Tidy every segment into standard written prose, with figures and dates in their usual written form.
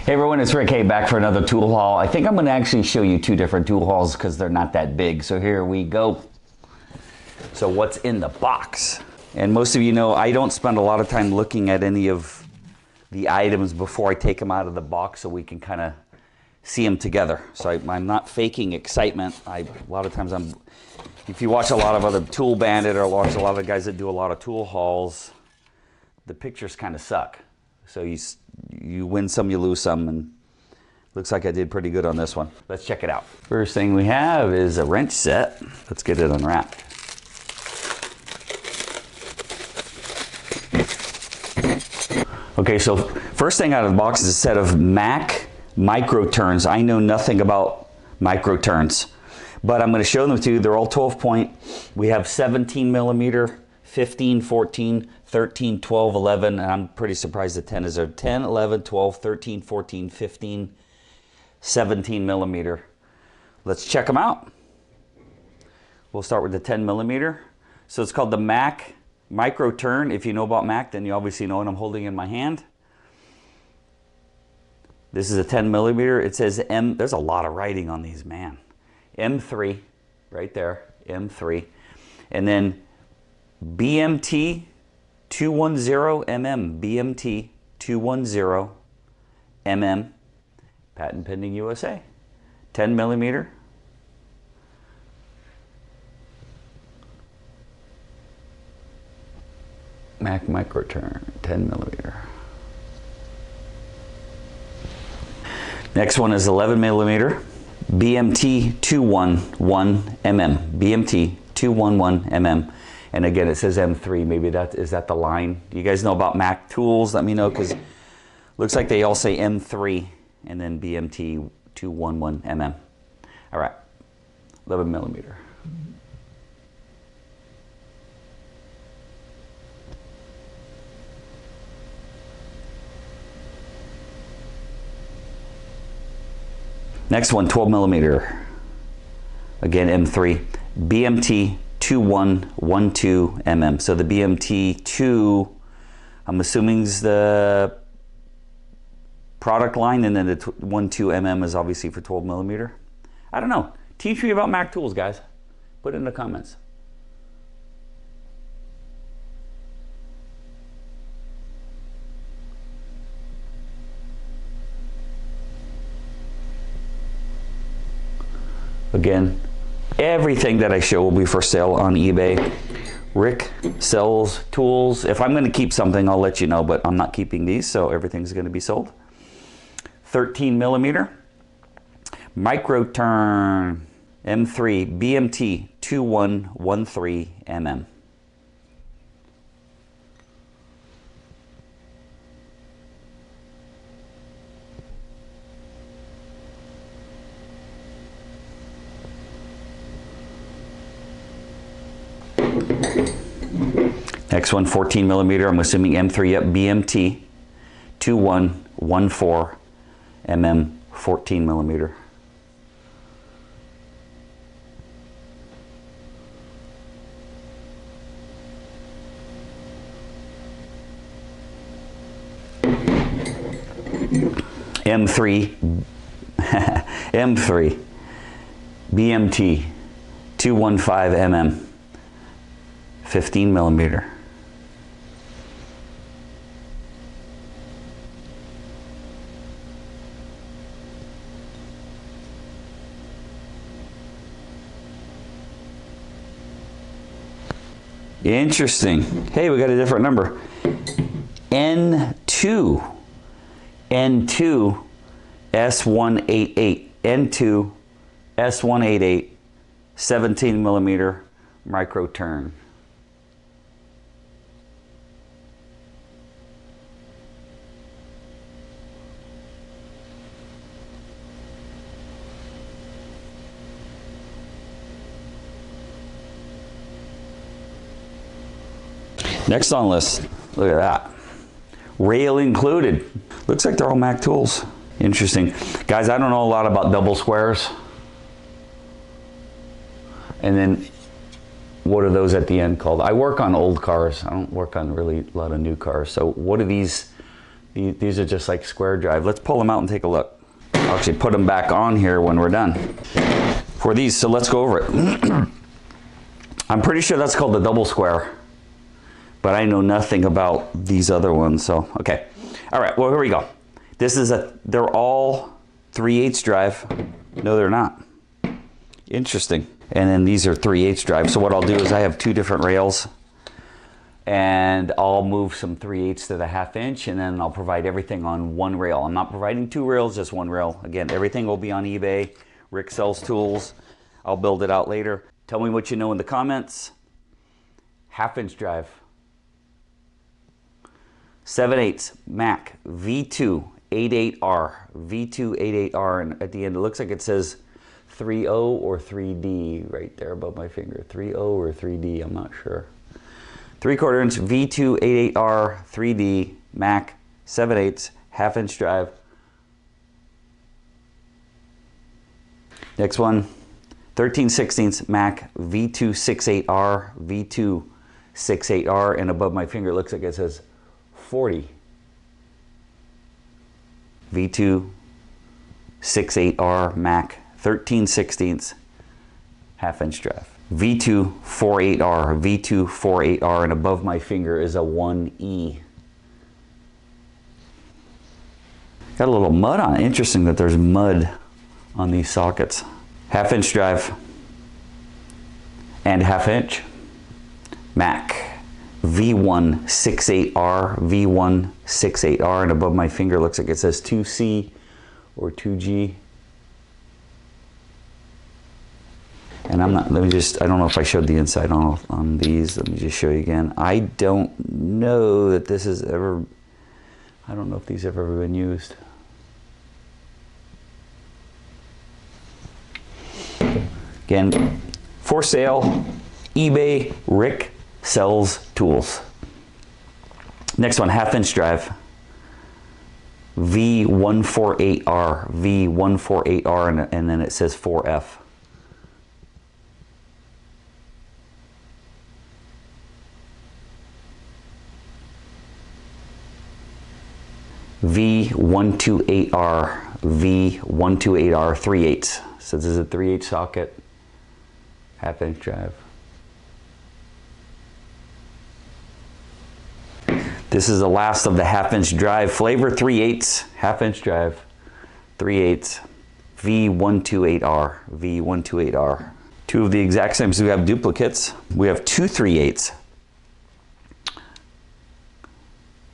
Hey everyone, it's Rick. Hey, back for another tool haul. I think I'm going to actually show you two different tool hauls because they're not that big. So here we go. So what's in the box? And most of you know I don't spend a lot of time looking at any of the items before I take them out of the box so we can kind of see them together. So I'm not faking excitement. A lot of times if you watch a lot of other Tool Bandit or watch a lot of the guys that do a lot of tool hauls, the pictures kind of suck. So you win some, you lose some, and looks like I did pretty good on this one. Let's check it out. First thing we have is a wrench set. Let's get it unwrapped. Okay, so first thing out of the box is a set of Mac micro turns. I know nothing about micro turns, but I'm going to show them to you. They're all 12 point. We have 17 millimeter, 15, 14, 13, 12, 11, and I'm pretty surprised the 10 is there. 10, 11, 12, 13, 14, 15, 17 millimeter. Let's check them out. We'll start with the 10 millimeter. So it's called the Mac Micro Turn. If you know about Mac, then you obviously know what I'm holding in my hand. This is a 10 millimeter. It says M, there's a lot of writing on these, man. M3, right there, M3. And then BMT 210 mm, BMT 210 mm, patent pending USA, 10 millimeter. Mac Micro Turn, 10 millimeter. Next one is 11 millimeter, BMT 211 mm, BMT 211 mm. And again, it says M3. Maybe is that the line? Do you guys know about Mac tools? Let me know, because looks like they all say M3 and then BMT 211 mm. All right, 11 millimeter. Next one, 12 millimeter. Again, M3, BMT 2112 mm. So the BMT 2, I'm assuming is the product line, and then the 12 mm is obviously for 12 millimeter. I don't know. Teach me about Mac tools, guys. Put it in the comments. Again, everything that I show will be for sale on eBay. Rick sells tools. If I'm going to keep something, I'll let you know, but I'm not keeping these, so everything's going to be sold. 13 millimeter Micro Turn M3 BMT 2113 mm. Next one, 14 millimeter. I'm assuming M3, yep, BMT 2114 mm, 14 millimeter. M3, M3, BMT 215 mm, 15 millimeter. Interesting. Hey, we got a different number. N2. N2 S188. N2 S188. 17 millimeter Micro Turn. Next on list, look at that. Rail included. Looks like they're all Mac tools. Interesting. Guys, I don't know a lot about double squares. And then what are those at the end called? I work on old cars. I don't work on really a lot of new cars. So what are these These are just like square drive. Let's pull them out and take a look. I'll actually put them back on here when we're done for these. So let's go over it. I'm pretty sure that's called the double square, but I know nothing about these other ones. So, okay. All right, well, here we go. They're all 3/8 drive. No, they're not. Interesting. And then these are 3/8 drive. So what I'll do is I have two different rails, and I'll move some 3/8 to the 1/2 inch, and then I'll provide everything on one rail. I'm not providing two rails, just one rail. Again, everything will be on eBay. Rick sells tools. I'll build it out later. Tell me what you know in the comments. 1/2 inch drive. 7/8 Mac V2 88R. V2 88R, and at the end it looks like it says 3.0 or 3D right there above my finger. 3.0 or 3D, I'm not sure. 3/4 inch V2 88R 3D Mac 7/8 1/2 inch drive. Next one, 13/16 Mac V2 68R V2 68R, and above my finger it looks like it says 40. V2 68R Mac 13/16 1/2 inch drive. V2 48R, V2 48R, and above my finger is a 1E. Got a little mud on it. Interesting that there's mud on these sockets. 1/2 inch drive and 1/2 inch Mac V1 68R, V1 68R, and above my finger looks like it says 2C or 2G. And I'm not, I don't know if I showed the inside on these. Let me just show you again. I don't know that this is ever, I don't know if these have ever been used. Again, for sale, eBay, Rick sells tools. Next one, 1/2 inch drive. V148R, V148R, and then it says 4F. V128R, V128R 3/8. So this is a 3/8 socket, 1/2 inch drive. This is the last of the 1/2 inch drive. Flavor 3/8, 1/2 inch drive, 3/8, V128R, V128R. Two of the exact same, so we have duplicates. We have two 3/8s.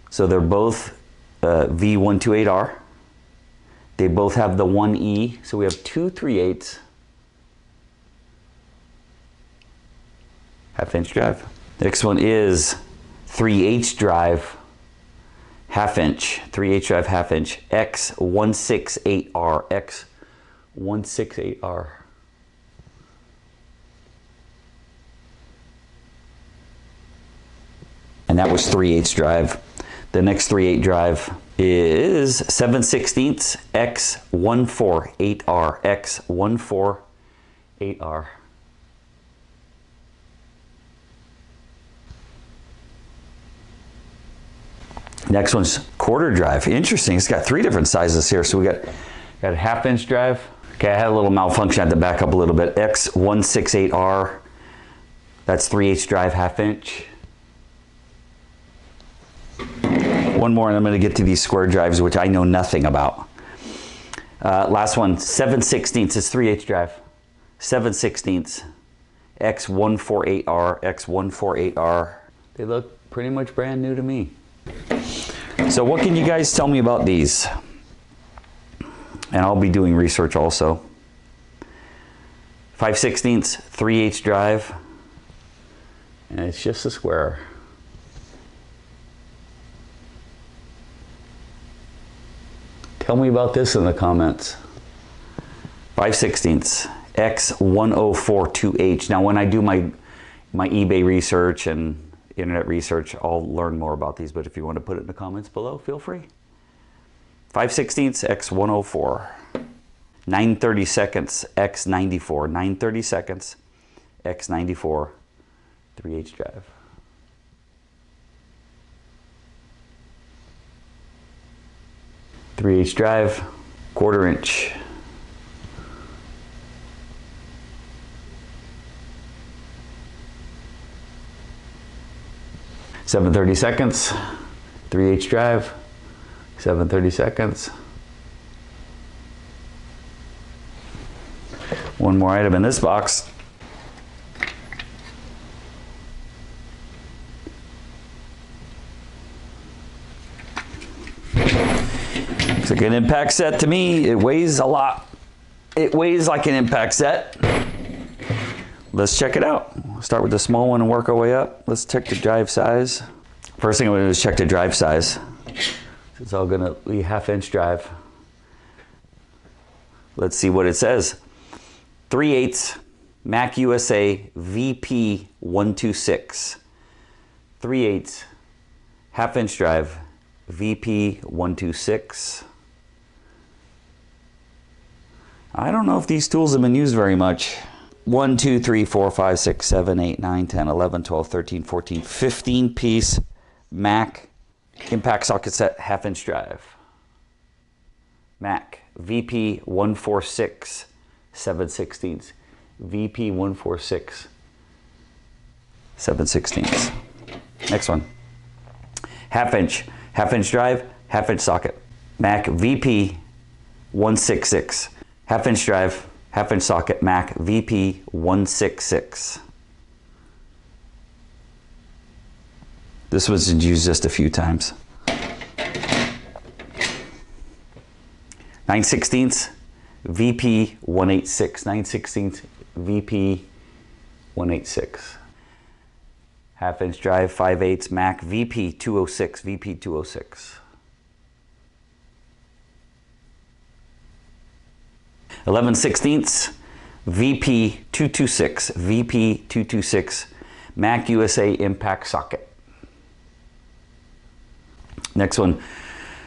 So they're both V128R. They both have the 1E, so we have two 3/8s. 1/2 inch drive. Next one is 3/8 drive, 1/2 inch, 3/8 drive, 1/2 inch, X168R, X168R. And that was 3/8 drive. The next 3/8 drive is 7/16 X148R, X148R. Next one's 1/4 drive. Interesting. It's got three different sizes here. So we got a 1/2 inch drive. Okay, I had a little malfunction. I had to back up a little bit. X168R. That's 3/8 drive, 1/2 inch. One more, and I'm going to get to these square drives, which I know nothing about. Last one, 7/16 is 3/8 drive. 7/16 X148R, X148R. They look pretty much brand new to me. So what can you guys tell me about these? And I'll be doing research also. 5/16 3/8 drive, and it's just a square. Tell me about this in the comments. 5/16 X1042H. Now when I do my eBay research and internet research, I'll learn more about these, but if you want to put it in the comments below, feel free. 5/16 X104. 9/32 X94. 9/32 X94 3/8 drive. 3/8 drive, 1/4 inch. Seven 30-seconds, 3/8 drive, 7/32. One more item in this box. Looks like an impact set to me. It weighs a lot. It weighs like an impact set. Let's check it out. We'll start with the small one and work our way up. Let's check the drive size. First thing I'm gonna do is check the drive size. It's all gonna be 1/2 inch drive. Let's see what it says. 3/8 Mac USA VP 126. 3/8 1/2 inch drive VP 126. I don't know if these tools have been used very much. 1, 2, 3, 4, 5, 6, 7, 8, 9, 10, 11, 12, 13, 14, 15 piece Mac impact socket set 1/2 inch drive. Mac VP 146 7/16. VP 146 7/16. Next one. 1/2 inch drive, 1/2 inch socket. Mac VP 166. 1/2 inch drive, 1/2 inch socket. Mac VP 166. This was used just a few times. 9/16 VP 186. 9/16 VP 186. 1/2 inch drive, 5/8 Mac VP 206. VP 206. 11/16 VP 226. VP 226 Mac USA impact socket. Next one,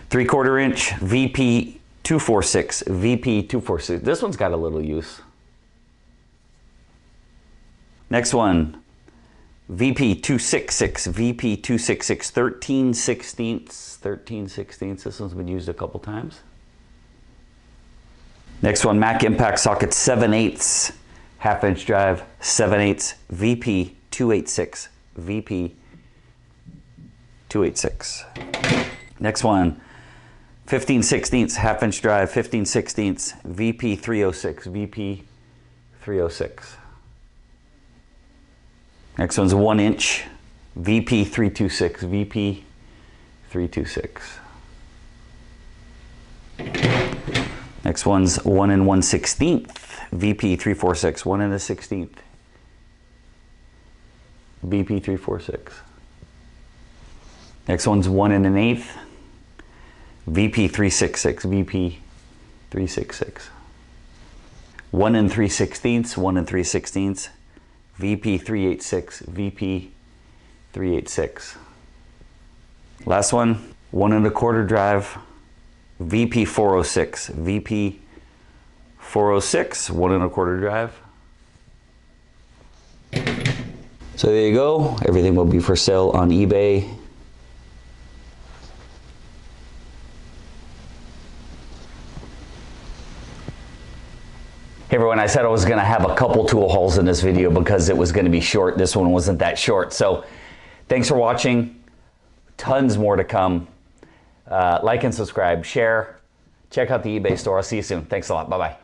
3/4 inch VP 246. VP 246. This one's got a little use. Next one, VP 266. VP 266. 13/16. 13/16. This one's been used a couple times. Next one, Mac impact socket 7/8. 1/2 inch drive, 7/8 VP 286. VP 286. Next one, 15/16 1/2 inch drive, 15/16 VP 306. VP 306. Next one's 1 inch VP 326. VP 326. Next one's 1 1/16 VP 346. 1 1/16 VP 346. Next one's 1 1/8 VP 366. VP 366. 1 3/16. 1 3/16 VP 386. VP 386. Last one, 1 1/4 drive VP 406. VP 406. 1 1/4 drive. So there you go. Everything will be for sale on eBay. Hey everyone, I said I was going to have a couple tool hauls in this video because it was going to be short. This one wasn't that short. So thanks for watching. Tons more to come. Like and subscribe, share. Check out the eBay store. I'll see you soon. Thanks a lot. Bye-bye.